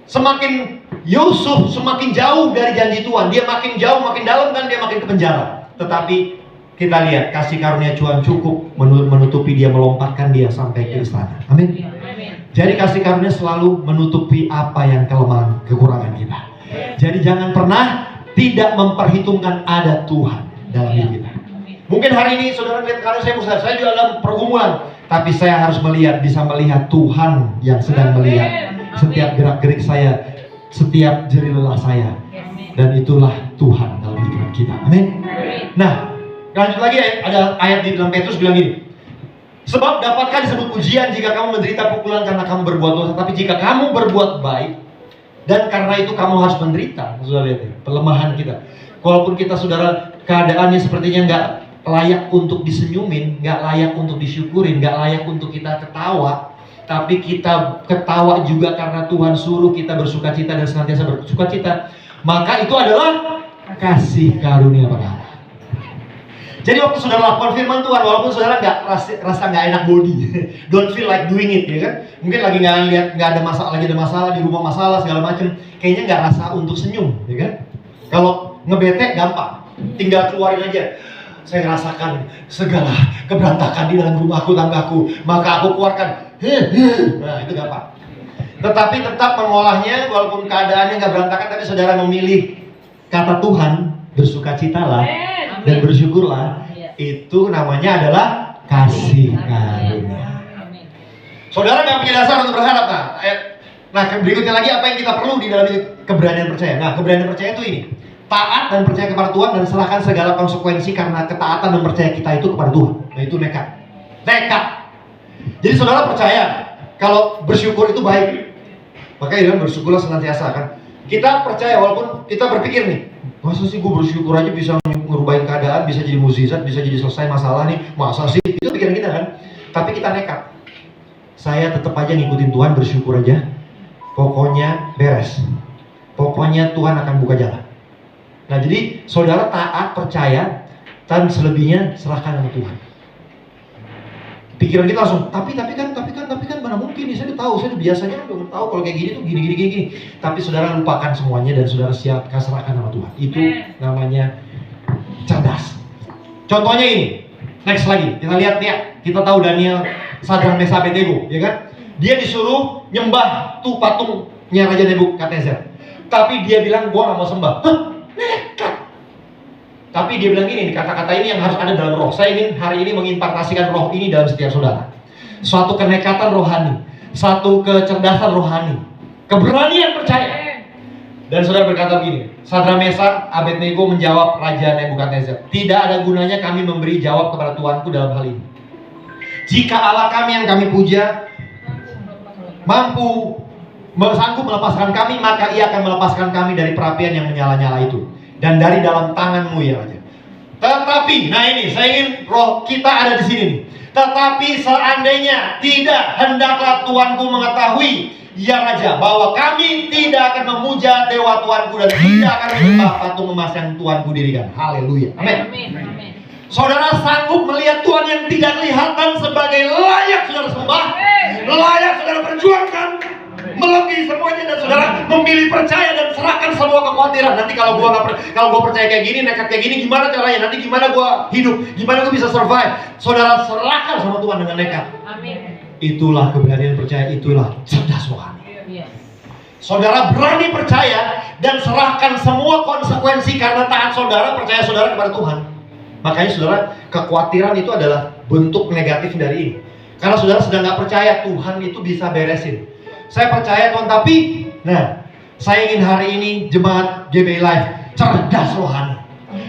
semakin Yusuf semakin jauh dari janji Tuhan, dia makin jauh, makin dalam kan, dia makin ke penjara. Tetapi kita lihat kasih karunia Tuhan cukup menutupi dia, melompatkan dia sampai ke istana. Amin. Jadi kasih karunia selalu menutupi apa yang kelemahan, kekurangan kita. Jadi jangan pernah tidak memperhitungkan ada Tuhan dalam hidup kita. Mungkin hari ini saudara lihat karena saya juga dalam pergumulan, tapi saya harus bisa melihat Tuhan yang sedang melihat setiap gerak-gerik saya, setiap jeri lelah saya, dan itulah Tuhan dalam hidup kita. Amin. Nah, lanjut lagi, ada ayat di dalam Petrus bilang gini, sebab dapatkah disebut ujian jika kamu menderita pukulan karena kamu berbuat dosa, tapi jika kamu berbuat baik, dan karena itu kamu harus menderita. Saudara lihat ya, pelemahan kita. Walaupun kita saudara keadaannya sepertinya nggak layak untuk disenyumin, nggak layak untuk disyukurin, nggak layak untuk kita ketawa, tapi kita ketawa juga karena Tuhan suruh kita bersukacita dan senantiasa bersukacita, maka itu adalah kasih karunia perkara. Jadi waktu saudara lakukan firman Tuhan, walaupun saudara nggak rasa nggak enak body, don't feel like doing it, ya kan? Mungkin lagi nggak ada masalah, lagi ada masalah di rumah, masalah segala macam, kayaknya nggak rasa untuk senyum, ya kan? Kalau ngebete gampang, tinggal keluarin aja. Saya merasakan segala keberantakan di dalam rumahku, tanggaku, maka aku keluarkan. Nah, itu gampang. Tetapi tetap mengolahnya, walaupun keadaannya nggak berantakan, tapi saudara memilih kata Tuhan, bersukacitalah dan bersyukurlah. Itu namanya adalah kasih karunia. Saudara nggak punya dasar untuk berharap. Nah, berikutnya lagi apa yang kita perlu di dalam keberanian percaya. Nah, keberanian percaya itu ini: taat dan percaya kepada Tuhan dan serahkan segala konsekuensi karena ketaatan dan percaya kita itu kepada Tuhan. Nah, itu nekat. Jadi saudara percaya kalau bersyukur itu baik. Makanya bersyukurlah senantiasa kan. Kita percaya walaupun kita berpikir nih, masa sih gue bersyukur aja bisa ngerubahin keadaan, bisa jadi mukjizat, bisa jadi selesai masalah nih, masa sih? Itu pikiran kita kan. Tapi kita nekat. Saya tetap aja ngikutin Tuhan, bersyukur aja. Pokoknya beres. Pokoknya Tuhan akan buka jalan. Nah, jadi saudara taat, percaya, dan selebihnya serahkan sama Tuhan. Pikiran kita langsung, tapi kan mana mungkin nih, saya udah tahu, saya udah biasanya udah tahu kalau kayak gini tuh gini. Tapi saudara lupakan semuanya dan saudara siapkan, serahkan sama Tuhan. Itu namanya cerdas. Contohnya ini, next lagi, kita lihat ya, kita tahu Daniel, Sadrak, Meshach, Abednego, ya kan? Dia disuruh nyembah tuh patungnya Raja Nebukadnezar. Tapi dia bilang, gua nggak mau sembah. Nekat. Tapi dia bilang ini, kata-kata ini yang harus ada dalam roh. Saya ingin hari ini mengimpartasikan roh ini dalam setiap saudara. Suatu kenekatan rohani, satu kecerdasan rohani, keberanian percaya. Dan saudara berkata begini, Sadrak, Meshach, Abednego menjawab Raja Nebukadnezar, tidak ada gunanya kami memberi jawab kepada Tuanku dalam hal ini. Jika Allah kami yang kami puja sanggup melepaskan kami, maka ia akan melepaskan kami dari perapian yang menyala-nyala itu dan dari dalam tanganmu ya Raja. Tetapi, nah ini saya ingin roh kita ada di sini nih. Tetapi seandainya tidak, hendaklah Tuanku mengetahui ya Raja, bahwa kami tidak akan memuja dewa Tuanku dan tidak akan menyembah patung emas yang Tuanku dirikan. Haleluya. Amin. Saudara sanggup melihat Tuhan yang tidak kelihatan sebagai layak saudara sembah, layak saudara perjuangkan, melebihi semuanya, dan saudara memilih percaya dan serahkan semua kekhawatiran. Nanti kalau gua percaya kayak gini, nekat kayak gini, gimana caranya? Nanti gimana gua hidup? Gimana gua bisa survive? Saudara serahkan sama Tuhan dengan nekat. Amin. Itulah keberanian percaya, itulah cerdas rohani. Saudara berani percaya dan serahkan semua konsekuensi karena taat saudara, percaya saudara kepada Tuhan. Makanya saudara, kekhawatiran itu adalah bentuk negatif dari ini. Karena saudara sedang nggak percaya Tuhan itu bisa beresin. Saya percaya Tuhan, tapi saya ingin hari ini jemaat GBI Live cerdas rohani,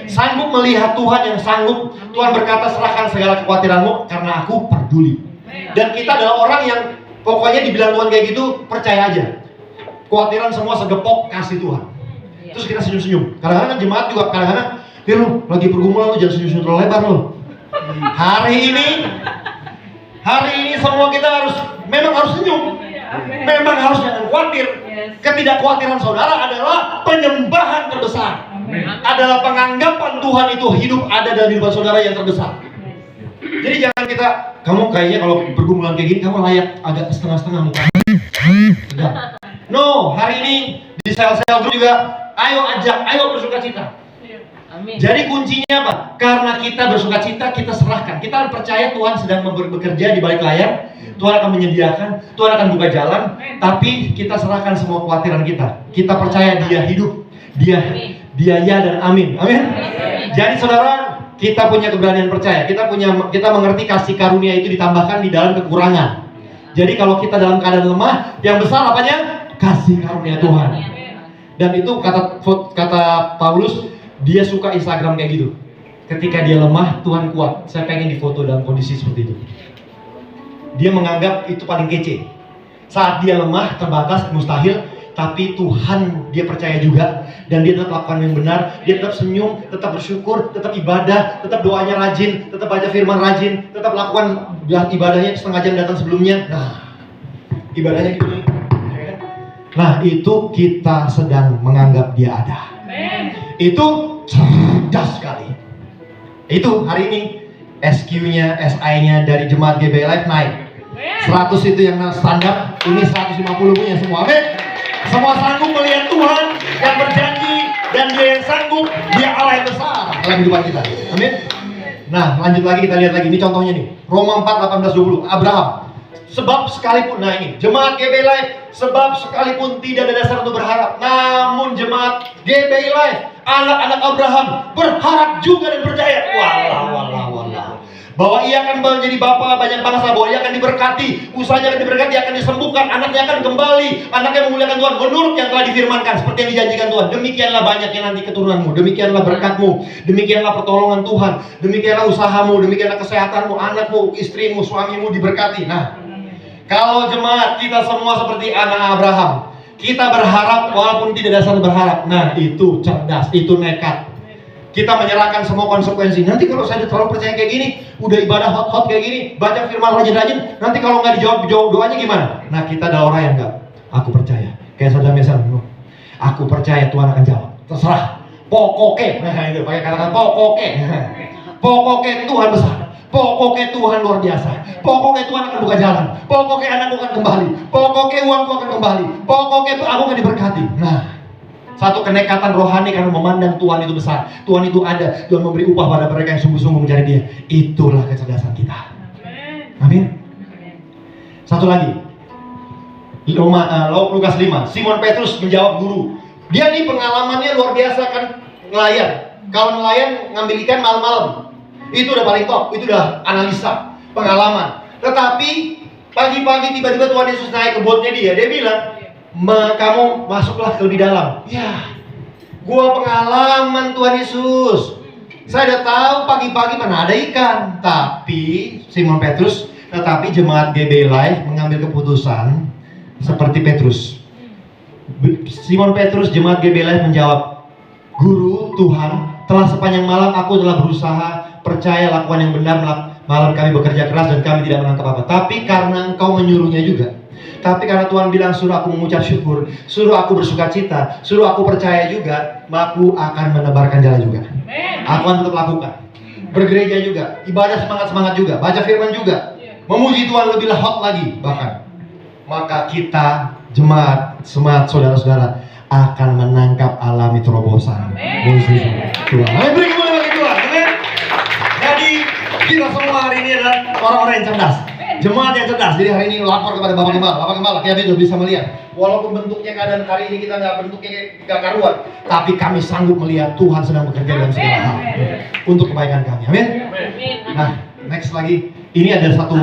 sanggup melihat Tuhan yang sanggup. Tuhan berkata serahkan segala kekhawatiranmu karena aku peduli. Dan kita adalah orang yang pokoknya dibilang Tuhan kayak gitu, percaya aja. Kekhawatiran semua segepok kasih Tuhan. Terus kita senyum-senyum. Kadang-kadang kan jemaat juga kadang-kadang, lu lagi pergumulan, lu jangan senyum-senyum terlalu lebar lu. Hari ini semua kita memang harus senyum. Memang harus jangan khawatir. Ketidakkhawatiran saudara adalah penyembahan terbesar. Adalah penganggapan Tuhan itu hidup ada dalam hidup saudara yang terbesar. Jadi jangan kita, kamu kayaknya kalau pergumulan kayak gini kamu layak agak setengah-setengah muka. Enggak. No, hari ini di sel-sel grup juga, ayo ajak, ayo bersuka cita. Amin. Jadi kuncinya apa? Karena kita bersuka cita, kita serahkan. Kita percaya Tuhan sedang bekerja di balik layar. Tuhan akan menyediakan, Tuhan akan buka jalan. Tapi kita serahkan semua kekhawatiran kita. Kita percaya Dia hidup, Dia ya dan amin. Amin. Jadi saudara, kita punya keberanian percaya. Kita mengerti kasih karunia itu ditambahkan di dalam kekurangan. Jadi kalau kita dalam keadaan lemah, yang besar apanya? Kasih karunia Tuhan. Dan itu kata Paulus, dia suka Instagram kayak gitu. Ketika dia lemah, Tuhan kuat. Saya pengen difoto dalam kondisi seperti itu. Dia menganggap itu paling kece. Saat dia lemah, terbatas, mustahil, tapi Tuhan dia percaya juga. Dan dia tetap lakukan yang benar. Dia tetap senyum, tetap bersyukur, tetap ibadah, tetap doanya rajin, tetap baca firman rajin, tetap lakukan ibadahnya setengah jam datang sebelumnya. Nah, ibadahnya gitu. Nah, itu kita sedang menganggap dia ada. Itu cerdas sekali. Itu hari ini SQ-nya, SI-nya dari jemaat GBI Live naik. 100 itu yang standar, ini 150 punya semua. Amin. Semua sanggup melihat Tuhan yang berjanji, dan Dia yang sanggup, Dia Allah yang besar dalam kehidupan kita. Amin. Nah, lanjut lagi, kita lihat lagi. Ini contohnya nih. Roma 4:18-20. Abraham. Sebab sekalipun, nah ini jemaat GBI Live, sebab sekalipun tidak ada dasar untuk berharap, namun jemaat GBI Live, anak-anak Abraham berharap juga dan percaya. Walah. Bahwa ia akan menjadi bapa banyak bangsa, bahwa ia akan diberkati, usahanya akan diberkati, akan disembuhkan, anaknya akan kembali, anaknya memuliakan Tuhan menurut yang telah difirmankan, seperti yang dijanjikan Tuhan. Demikianlah banyaknya nanti keturunanmu, demikianlah berkatmu, demikianlah pertolongan Tuhan, demikianlah usahamu, demikianlah kesehatanmu, anakmu, istrimu, suamimu diberkati. Nah, kalau jemaat kita semua seperti anak Abraham, kita berharap walaupun tidak dasar berharap. Nah, itu cerdas, itu nekat. Kita menyerahkan semua konsekuensi. Nanti kalau saya terlalu percaya kayak gini, udah ibadah hot-hot kayak gini, baca firman rajin-rajin, nanti kalau nggak dijawab doanya gimana? Nah, kita ada orang yang nggak. Aku percaya. Kayak saudara misalnya, aku percaya Tuhan akan jawab. Terserah. Pokoknya, nah itu pakai kata-kata pokoknya. Pokoknya Tuhan besar. Pokoknya Tuhan luar biasa. Pokoknya Tuhan akan buka jalan. Pokoknya anakku akan kembali. Pokoknya uangku akan kembali. Pokoknya aku akan diberkati. Nah, satu kenekatan rohani karena memandang Tuhan itu besar. Tuhan itu ada. Tuhan memberi upah pada mereka yang sungguh-sungguh mencari Dia. Itulah kecerdasan kita. Amin. Satu lagi. Lukas 5. Simon Petrus menjawab guru. Dia nih pengalamannya luar biasa kan, nelayan. Kalau nelayan ngambil ikan malam-malam, itu udah paling top. Itu udah analisa, pengalaman. Tetapi pagi-pagi tiba-tiba Tuhan Yesus naik ke botnya dia. Dia bilang, kamu masuklah ke lebih dalam. Ya, gua pengalaman Tuhan Yesus. Saya udah tahu pagi-pagi mana ada ikan. Tapi Simon Petrus, tetapi jemaat GBI Live mengambil keputusan seperti Petrus. Simon Petrus jemaat GBI Live menjawab, Guru Tuhan, telah sepanjang malam aku telah berusaha, percaya lakukan yang benar, malam kami bekerja keras dan kami tidak menangkap apa. Tapi karena engkau menyuruhnya juga. Tapi karena Tuhan bilang suruh aku mengucap syukur, suruh aku bersuka cita, suruh aku percaya juga, aku akan menebarkan jalan juga. Aku akan tetap lakukan. Bergereja juga, ibadah semangat-semangat juga, baca firman juga, memuji Tuhan lebih hot lagi bahkan. Maka kita jemaat, semangat saudara-saudara akan menangkap alami terobosan. Tuhan. Amin. Beri kemuliaan bagi Tuhan. Amin. Jadi kita semua hari ini adalah orang-orang yang cerdas. Jemaat yang cerdas. Jadi hari ini lapor kepada Bapak Gembala. Bapak Gembala, kita itu bisa melihat. Walaupun bentuknya keadaan hari ini kita nggak bentuknya gak karuan, tapi kami sanggup melihat Tuhan sedang bekerja dalam segala hal untuk kebaikan kami. Amin. Nah, next lagi. Ini ada satu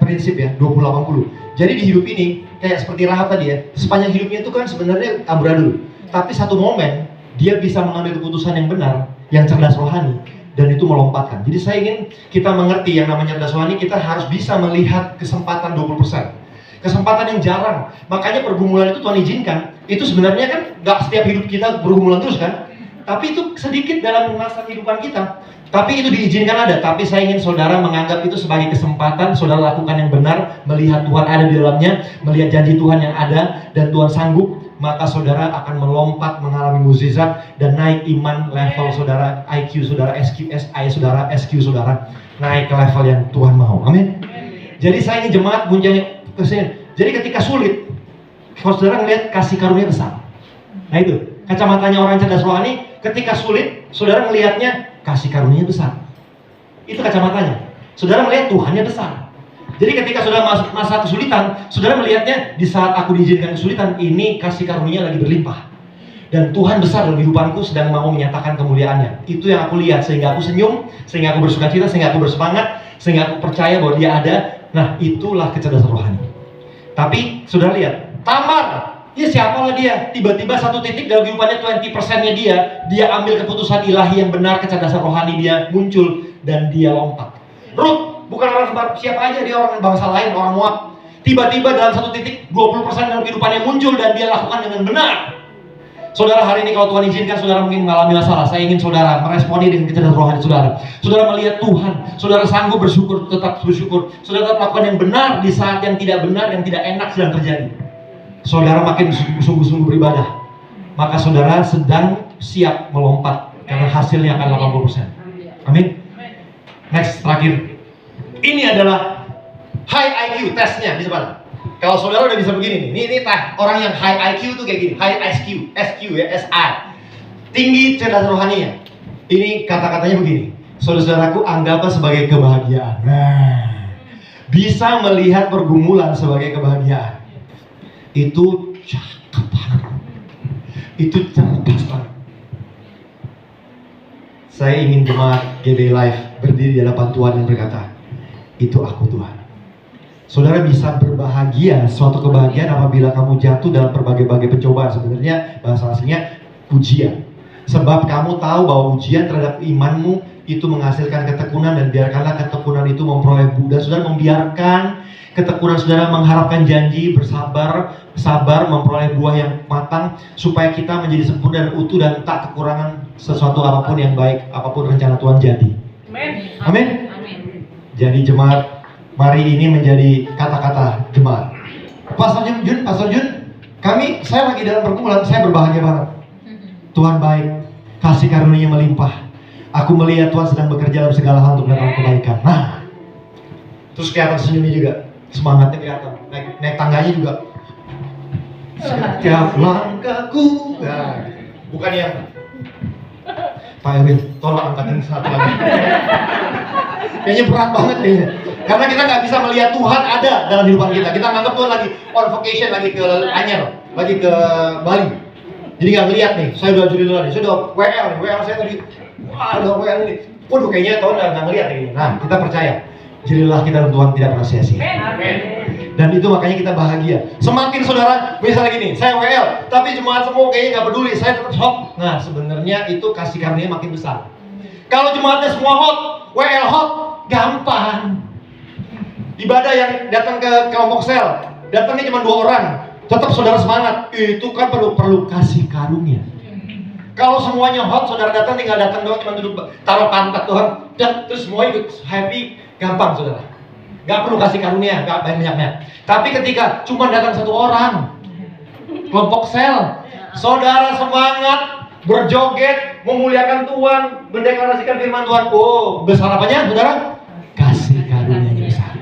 prinsip ya, 20-80. Jadi di hidup ini, kayak seperti Rahab tadi ya, sepanjang hidupnya itu kan sebenarnya amburadul. Tapi satu momen, dia bisa mengambil keputusan yang benar, yang cerdas rohani, dan itu melompatkan. Jadi saya ingin kita mengerti yang namanya cerdas rohani, kita harus bisa melihat kesempatan 20%. Kesempatan yang jarang. Makanya pergumulan itu Tuhan izinkan. Itu sebenarnya kan gak setiap hidup kita bergumulan terus kan. Tapi itu sedikit dalam masa kehidupan kita. Tapi itu diizinkan ada. Tapi saya ingin saudara menganggap itu sebagai kesempatan. Saudara lakukan yang benar, melihat Tuhan ada di dalamnya, melihat janji Tuhan yang ada, dan Tuhan sanggup. Maka saudara akan melompat mengalami mukjizat dan naik iman level saudara, IQ saudara, SQ, SI saudara, SQ saudara. naik ke level yang Tuhan mau. Amin. Jadi saya ini jemaat punya kesini. Jadi ketika sulit, kalau saudara melihat kasih karunia besar. Nah itu, kacamatanya orang cerdas rohani, ketika sulit, saudara melihatnya kasih karunia besar. Itu kacamatanya. Saudara melihat Tuhannya besar. Jadi ketika saudara masuk masa kesulitan, saudara melihatnya di saat aku diizinkan kesulitan, ini kasih karunia lagi berlimpah. Dan Tuhan besar dalam kehidupanku sedang mau menyatakan kemuliaannya. Itu yang aku lihat, sehingga aku senyum, sehingga aku bersuka cita, sehingga aku bersemangat, sehingga aku percaya bahwa dia ada. Nah, itulah kecerdasan rohani. Tapi, saudara lihat, Tamar, ya siapalah dia? Tiba-tiba satu titik dalam kehidupannya 20%-nya dia ambil keputusan ilahi yang benar, kecerdasan rohani dia muncul, dan dia lompat. Ruth, bukan orang siapa aja, dia orang bangsa lain, orang Moab. Tiba-tiba dalam satu titik, 20% dalam kehidupannya muncul, dan dia lakukan dengan benar. Saudara, hari ini kalau Tuhan izinkan saudara mungkin mengalami masalah, saya ingin saudara meresponi dengan kecerdasan rohani saudara. Saudara melihat Tuhan, saudara sanggup bersyukur, tetap bersyukur. Saudara tetap lakukan yang benar di saat yang tidak benar, yang tidak enak sedang terjadi. Saudara makin sungguh-sungguh beribadah, maka saudara sedang siap melompat, karena hasilnya akan 80%. Amin. Next, terakhir. Ini adalah high IQ tesnya di depan. Kalau saudara udah bisa begini nih, ini orang yang high IQ tuh kayak gini, high SQ ya, SI, tinggi cerdas rohaninya. Ini kata-katanya begini, saudara-saudaraku anggaplah sebagai kebahagiaan. Nah, bisa melihat pergumulan sebagai kebahagiaan. Itu cakep banget, itu cerdas banget. Saya ingin jemaat GB Live berdiri di hadapan Tuhan dan berkata, itu aku Tuhan. Saudara bisa berbahagia, suatu kebahagiaan apabila kamu jatuh dalam berbagai-bagai pencobaan. Sebenarnya bahasa aslinya ujian. Sebab kamu tahu bahwa ujian terhadap imanmu itu menghasilkan ketekunan, dan biarkanlah ketekunan itu memperoleh buah. Dan saudara membiarkan ketekunan saudara mengharapkan janji, sabar memperoleh buah yang matang, supaya kita menjadi sempurna dan utuh dan tak kekurangan sesuatu apapun yang baik, apapun rencana Tuhan jadi. Amin. Jadi jemaat, mari ini menjadi kata-kata jemaat. Pastor Jun, saya lagi dalam pergumulan, saya berbahagia banget. Tuhan baik, kasih karunia melimpah. Aku melihat Tuhan sedang bekerja dalam segala hal untuk mendatangkan kebaikan. Nah, terus kelihatan senyumnya juga, semangatnya kelihatan, naik tangganya juga. Setiap langkahku, nah, bukan yang Pak Erwin, tolong angkatin satu lagi. Kayaknya berat banget kayaknya. Karena kita nggak bisa melihat Tuhan ada dalam kehidupan kita. Kita nganggap Tuhan lagi on vacation, lagi ke Anyer, lagi ke Bali. Jadi nggak ngeliat nih, saya udah juri dulu nih, saya udah WL saya tadi, wah udah WL ini. Waduh, kayaknya Tuhan nggak ngeliat ini. Nah, kita percaya, jadilah kita dan Tuhan tidak pernah sia-sia. Dan itu makanya kita bahagia. Semakin saudara, misalnya gini, saya WL, tapi jemaat semua kayaknya nggak peduli, saya tetap hot. Nah, sebenarnya itu kasih karunia makin besar. Kalau jemaatnya semua hot, WL hot, gampang. Ibadah yang datang ke kelompok sel, datangnya cuma 2 orang, tetap saudara semangat. Itu kan perlu kasih karunia. Kalau semuanya hot, saudara datang tinggal datang doang, cuma duduk taruh pantat doang, terus semua ikut happy, gampang saudara. Gak perlu kasih karunia, gak banyak-banyak. Tapi ketika cuma datang 1 orang, kelompok sel, saudara semangat, berjoget, memuliakan Tuhan, mendeklarasikan firman Tuhan. Oh, besar apanya saudara? Kasih karunia-Nya besar.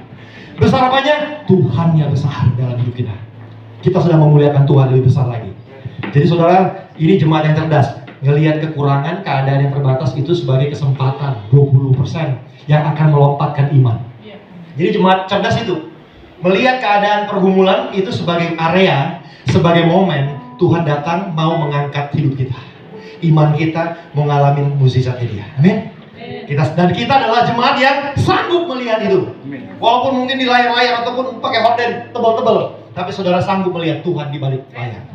Besar apanya? Tuhan-Nya besar dalam hidup kita. Kita sedang memuliakan Tuhan lebih besar lagi. Jadi saudara, ini jemaat yang cerdas. Ngelihat kekurangan, keadaan yang terbatas itu sebagai kesempatan 20% yang akan melompatkan iman. Jadi jemaat cerdas itu melihat keadaan pergumulan itu sebagai area, sebagai momen Tuhan datang mau mengangkat hidup kita. Iman kita mau ngalamin mukjizatnya Dia. Amin. Kita adalah jemaat yang sanggup melihat itu. Walaupun mungkin di layar-layar ataupun pakai horden tebal-tebal, tapi saudara sanggup melihat Tuhan di balik layar.